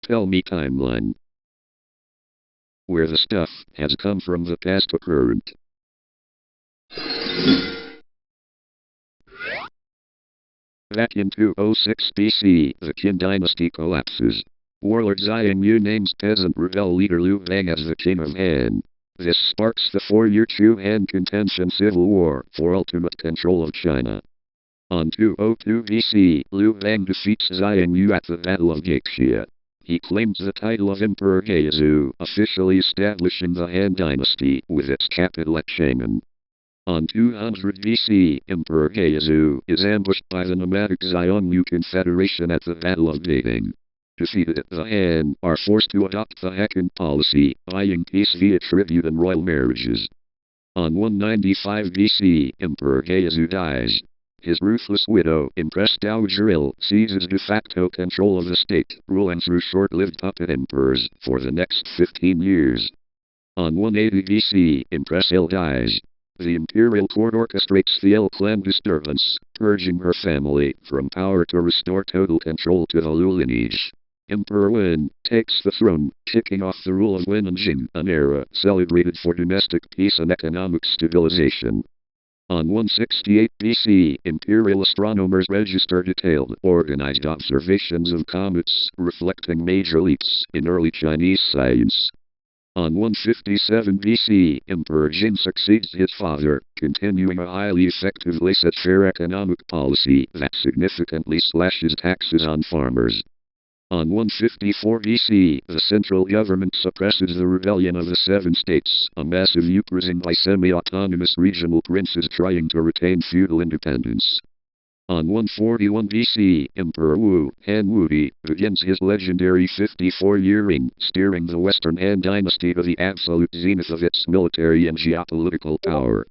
Tell me timeline. Where the stuff has come from the past to current. Back in 206 BC, the Qin dynasty collapses. Warlord Xiongnu names peasant rebel leader Liu Bang as the king of Han. This sparks the 4-year Chu-Han contention civil war for ultimate control of China. On 202 BC, Liu Bang defeats Xiongnu at the Battle of Gaixia. He claims the title of Emperor Heizhou, officially establishing the Han dynasty with its capital at Chang'an. On 200 BC, Emperor Heizhou is ambushed by the nomadic Xiongnu Confederation at the Battle of Beiping. Defeated, the Han are forced to adopt the Hakan policy, buying peace via tribute and royal marriages. On 195 BC, Emperor Heizhou dies. His ruthless widow, Empress Dowager Il, seizes de facto control of the state, ruling through short-lived puppet emperors for the next 15 years. On 180 BC, Empress Il dies. The imperial court orchestrates the Il clan disturbance, purging her family from power to restore total control to the Liu lineage. Emperor Wen takes the throne, kicking off the rule of Wen and Jing, an era celebrated for domestic peace and economic stabilization. On 168 BC, imperial astronomers register detailed, organized observations of comets, reflecting major leaps in early Chinese science. On 157 BC, Emperor Jin succeeds his father, continuing a highly effective laissez-faire economic policy that significantly slashes taxes on farmers. On 154 BC, the central government suppresses the rebellion of the Seven States, a massive uprising by semi-autonomous regional princes trying to retain feudal independence. On 141 BC, Emperor Wu, Han Wudi, begins his legendary 54-year reign, steering the Western Han dynasty to the absolute zenith of its military and geopolitical power.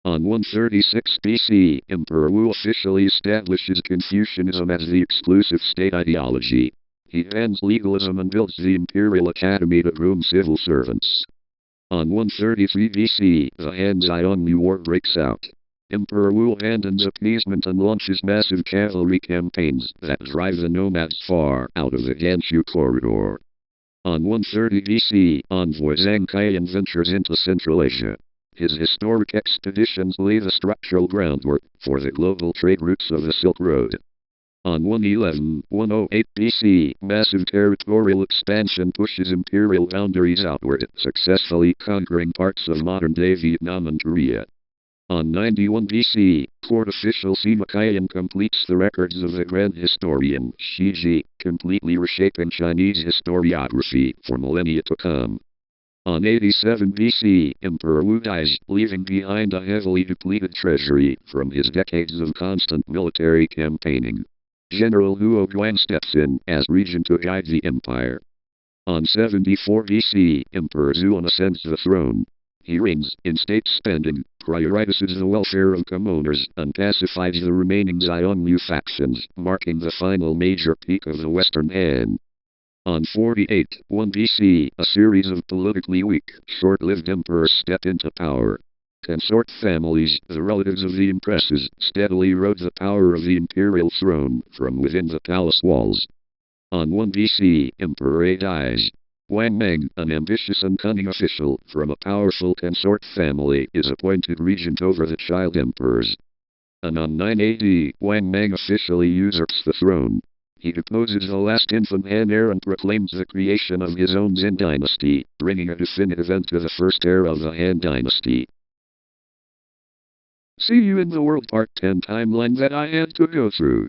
On 136 BC, Emperor Wu officially establishes Confucianism as the exclusive state ideology. He bans legalism and builds the Imperial Academy to groom civil servants. On 133 BC, the Han-Xiongnu War breaks out. Emperor Wu abandons appeasement and launches massive cavalry campaigns that drive the nomads far out of the Gansu corridor. On 130 BC, envoy Zhang Qian ventures into Central Asia. His historic expeditions lay the structural groundwork for the global trade routes of the Silk Road. On 108 BC, massive territorial expansion pushes imperial boundaries outward, successfully conquering parts of modern-day Vietnam and Korea. On 91 BC, court official Sima Qian completes the records of the grand historian Shi Ji, completely reshaping Chinese historiography for millennia to come. On 87 BC, Emperor Wu dies, leaving behind a heavily depleted treasury from his decades of constant military campaigning. General Huo Guang steps in as regent to guide the empire. On 74 BC, Emperor Zhuan ascends the throne. He reigns in state spending, prioritizes the welfare of commoners, and pacifies the remaining Xiongnu factions, marking the final major peak of the Western Han. On 1 BC, a series of politically weak, short-lived emperors step into power. Consort families, the relatives of the empresses, steadily erode the power of the imperial throne from within the palace walls. On 1 BC, Emperor A dies. Wang Meng, an ambitious and cunning official from a powerful consort family, is appointed regent over the child emperors. And on 9 AD, Wang Meng officially usurps the throne. He deposes the last infant Han heir and proclaims the creation of his own Xin dynasty, bringing a definitive end to the first era of the Han dynasty. See you in the World Part 10 timeline that I had to go through.